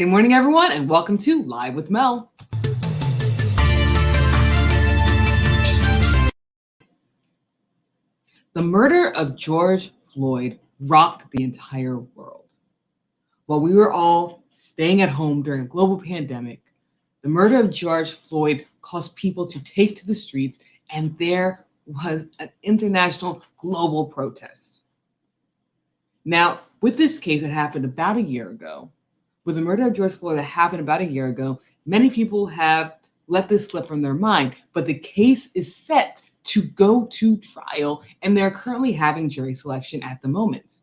Good morning, everyone, and welcome to Live with Mel. The murder of George Floyd rocked the entire world. While we were all staying at home during a global pandemic, the murder of George Floyd caused people to take to the streets, and there was an international global protest. Now, with this case that happened about a year ago, with the murder of George Floyd that happened about a year ago, many people have let this slip from their mind, but the case is set to go to trial, and they're currently having jury selection at the moment.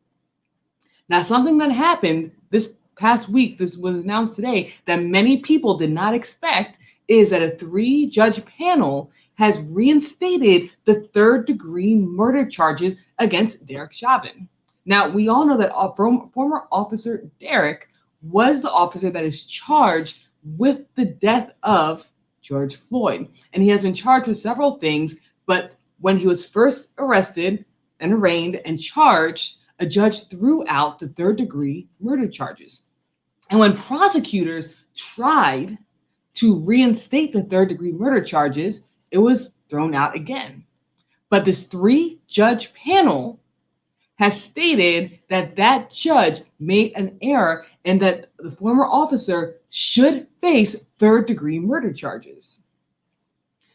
Now, something that happened this past week, this was announced today, that many people did not expect, is that a 3-judge panel has reinstated the third-degree murder charges against Derek Chauvin. Now, we all know that former officer Derek was the officer that is charged with the death of George Floyd. And he has been charged with several things, but when he was first arrested and arraigned and charged, a judge threw out the third-degree murder charges. And when prosecutors tried to reinstate the third-degree murder charges, it was thrown out again. But this 3-judge panel has stated that that judge made an error and that the former officer should face third-degree murder charges.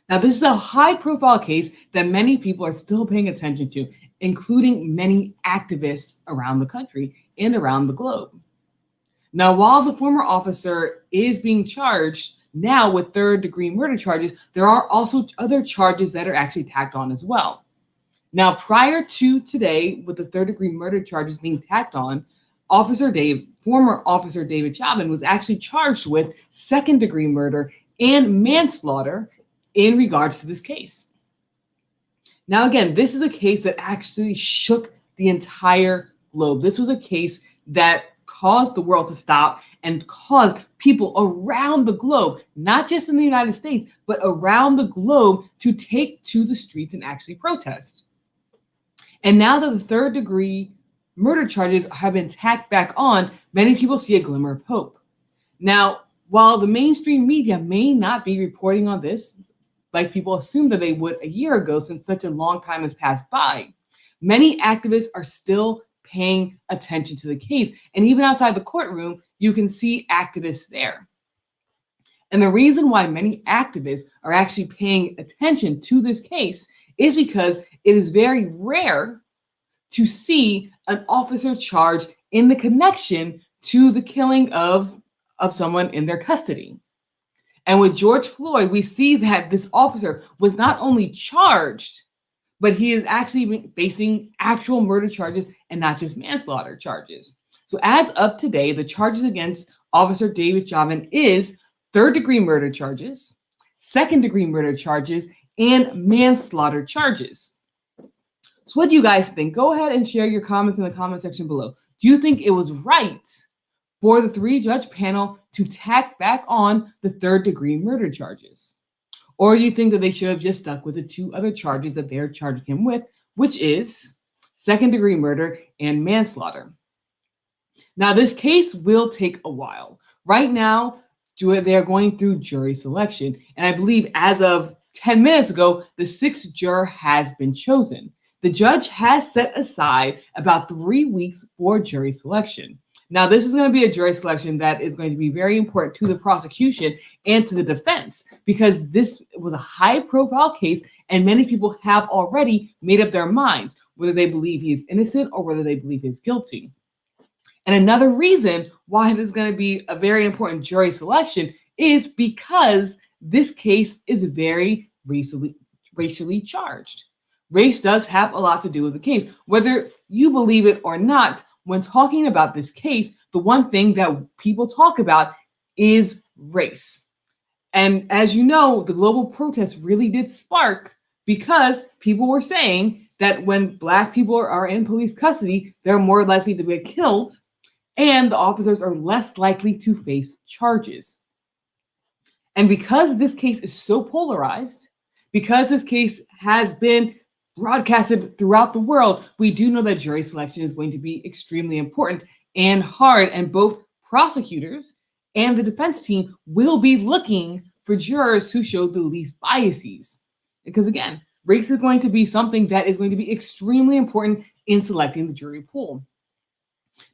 Now, this is a high-profile case that many people are still paying attention to, including many activists around the country and around the globe. Now, while the former officer is being charged now with third-degree murder charges, there are also other charges that are actually tacked on as well. Now, prior to today, with the third-degree murder charges being tacked on, former Officer David Chauvin was actually charged with second-degree murder and manslaughter in regards to this case. Now, again, this is a case that actually shook the entire globe. This was a case that caused the world to stop and caused people around the globe, not just in the United States, but around the globe, to take to the streets and actually protest. And now that the third-degree murder charges have been tacked back on, many people see a glimmer of hope. Now, while the mainstream media may not be reporting on this, like people assumed that they would a year ago since such a long time has passed by, many activists are still paying attention to the case. And even outside the courtroom, you can see activists there. And the reason why many activists are actually paying attention to this case is because it is very rare to see an officer charged in the connection to the killing of someone in their custody. And with George Floyd, we see that this officer was not only charged, but he is actually facing actual murder charges and not just manslaughter charges. So as of today, the charges against Officer David Chauvin is third-degree murder charges, second-degree murder charges, and manslaughter charges. So what do you guys think? Go ahead and share your comments in the comment section below. Do you think it was right for the 3-judge panel to tack back on the third-degree murder charges? Or do you think that they should have just stuck with the 2 other charges that they're charging him with, which is second-degree murder and manslaughter? Now, this case will take a while. Right now, they're going through jury selection. And I believe as of 10 minutes ago, the 6th juror has been chosen. The judge has set aside about 3 weeks for jury selection. Now, this is going to be a jury selection that is going to be very important to the prosecution and to the defense, because this was a high-profile case, and many people have already made up their minds whether they believe he is innocent or whether they believe he's guilty. And another reason why this is going to be a very important jury selection is because this case is very racially charged. Race does have a lot to do with the case. Whether you believe it or not, when talking about this case, the one thing that people talk about is race. And as you know, the global protests really did spark because people were saying that when Black people are in police custody, they're more likely to be killed, and the officers are less likely to face charges. And because this case is so polarized, because this case has been broadcasted throughout the world, we do know that jury selection is going to be extremely important and hard, and both prosecutors and the defense team will be looking for jurors who show the least biases. Because again, race is going to be something that is going to be extremely important in selecting the jury pool.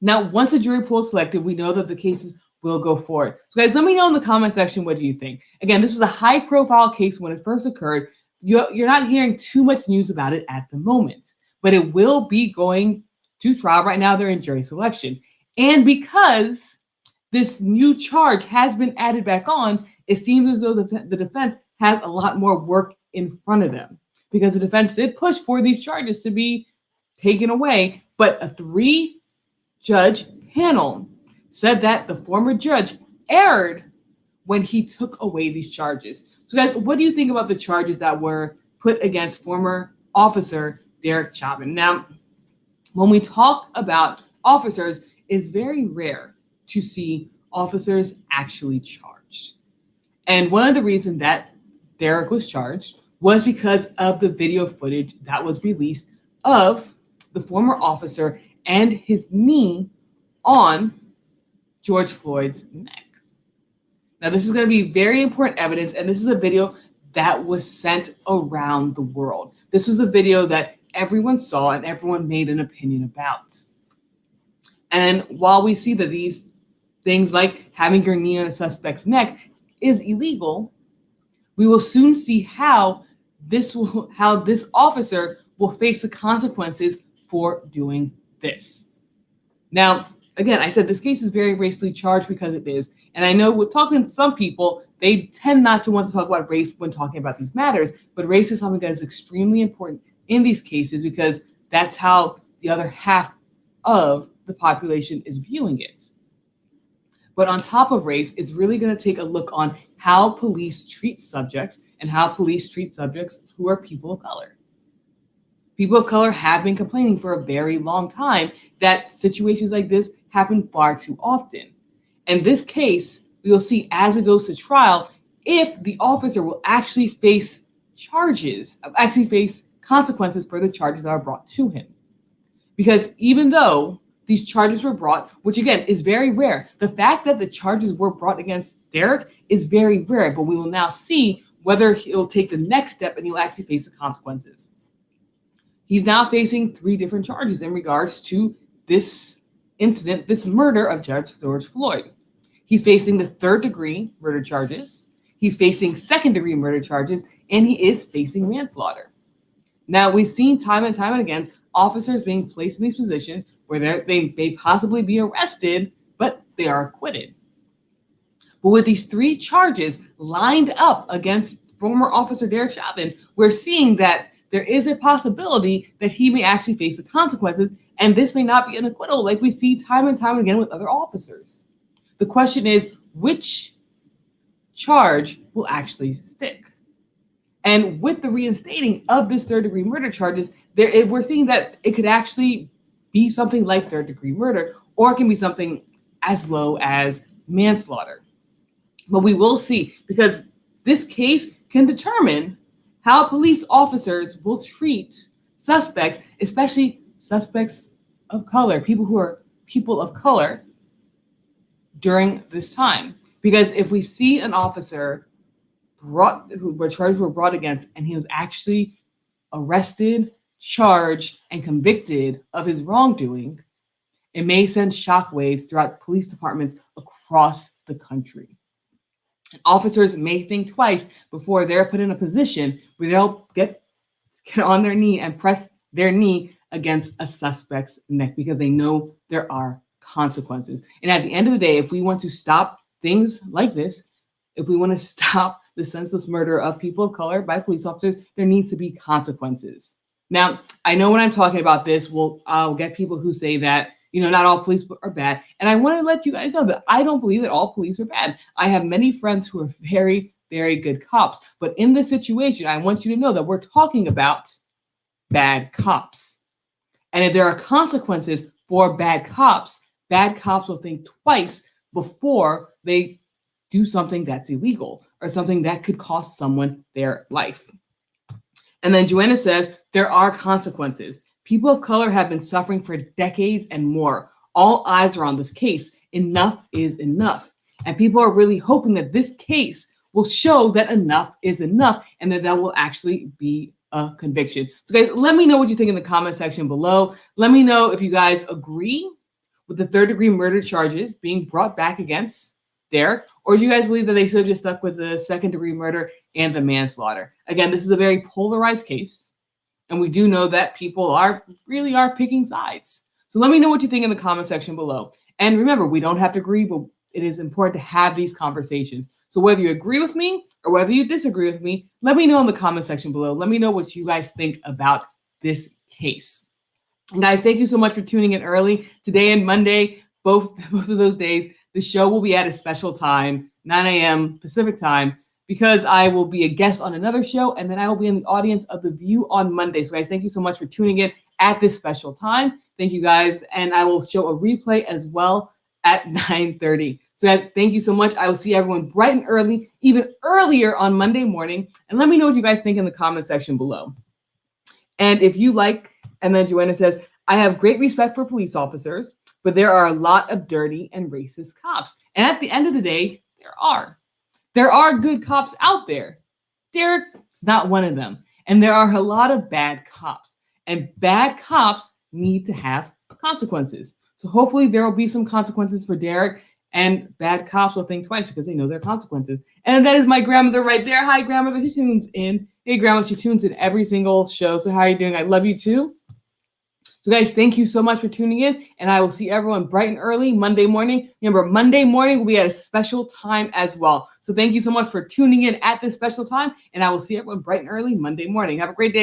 Now, once the jury pool is selected, we know that the cases will go forward. So guys, let me know in the comment section, what do you think? Again, this was a high profile case when it first occurred. You're not hearing too much news about it at the moment, but it will be going to trial. Right now, they're in jury selection. And because this new charge has been added back on, it seems as though the defense has a lot more work in front of them, because the defense did push for these charges to be taken away, but a 3-judge panel said that the former judge erred when he took away these charges. So guys, what do you think about the charges that were put against former officer Derek Chauvin? Now, when we talk about officers, it's very rare to see officers actually charged. And one of the reasons that Derek was charged was because of the video footage that was released of the former officer and his knee on George Floyd's neck. Now, this is going to be very important evidence, and this is a video that was sent around the world. This was a video that everyone saw and everyone made an opinion about. And while we see that these things like having your knee on a suspect's neck is illegal, we will soon see how this officer will face the consequences for doing this. Now, again, I said this case is very racially charged because it is. And I know we're talking to some people, they tend not to want to talk about race when talking about these matters, but race is something that is extremely important in these cases because that's how the other half of the population is viewing it. But on top of race, it's really going to take a look on how police treat subjects and how police treat subjects who are people of color. People of color have been complaining for a very long time that situations like this happen far too often. In this case, we will see as it goes to trial if the officer will actually face consequences for the charges that are brought to him. Because even though these charges were brought, which again is very rare, the fact that the charges were brought against Derek is very rare, but we will now see whether he'll take the next step and he'll actually face the consequences. He's now facing 3 different charges in regards to this incident, this murder of George Floyd. He's facing the 3rd-degree murder charges, he's facing 2nd-degree murder charges, and he is facing manslaughter. Now, we've seen time and time again officers being placed in these positions where they may possibly be arrested, but they are acquitted. But with these 3 charges lined up against former officer Derek Chauvin, we're seeing that there is a possibility that he may actually face the consequences, and this may not be an acquittal like we see time and time again with other officers. The question is, which charge will actually stick? And with the reinstating of this 3rd-degree murder charges, we're seeing that it could actually be something like 3rd-degree murder, or it can be something as low as manslaughter. But we will see, because this case can determine how police officers will treat suspects, especially suspects of color, people who are people of color during this time. Because if we see an officer where charges were brought against and he was actually arrested, charged, and convicted of his wrongdoing, it may send shockwaves throughout police departments across the country. And officers may think twice before they're put in a position where they'll get on their knee and press their knee against a suspect's neck because they know there are consequences. And at the end of the day, if we want to stop things like this, if we want to stop the senseless murder of people of color by police officers, there needs to be consequences. Now, I know when I'm talking about this, I'll get people who say that, not all police are bad. And I want to let you guys know that I don't believe that all police are bad. I have many friends who are very, very good cops. But in this situation, I want you to know that we're talking about bad cops. And if there are consequences for bad cops will think twice before they do something that's illegal or something that could cost someone their life. And then Joanna says, there are consequences. People of color have been suffering for decades and more. All eyes are on this case. Enough is enough. And people are really hoping that this case will show that enough is enough and that will actually be a conviction. So guys, let me know what you think in the comment section below. Let me know if you guys agree with the third-degree murder charges being brought back against Derek, or do you guys believe that they should have just stuck with the second-degree murder and the manslaughter? Again, this is a very polarized case, and we do know that people really are picking sides. So let me know what you think in the comment section below. And remember, we don't have to agree, but it is important to have these conversations. So whether you agree with me or whether you disagree with me, let me know in the comment section below. Let me know what you guys think about this case. And guys, thank you so much for tuning in early. Today and Monday, both of those days, the show will be at a special time, 9 a.m. Pacific time, because I will be a guest on another show, and then I will be in the audience of The View on Monday. So guys, thank you so much for tuning in at this special time. Thank you guys, and I will show a replay as well at 9:30. So guys, thank you so much. I will see everyone bright and early, even earlier on Monday morning. And let me know what you guys think in the comment section below. And if you like, and then Joanna says, I have great respect for police officers, but there are a lot of dirty and racist cops. And at the end of the day, there are good cops out there. Derek is not one of them. And there are a lot of bad cops. And bad cops need to have consequences. So hopefully there will be some consequences for Derek, and bad cops will think twice because they know their consequences. And that is my grandmother right there. Hi, grandmother. She tunes in. Hey, grandma. She tunes in every single show. So how are you doing? I love you too. So guys, thank you so much for tuning in, and I will see everyone bright and early Monday morning. Remember, Monday morning will be at a special time as well. So thank you so much for tuning in at this special time, and I will see everyone bright and early Monday morning. Have a great day.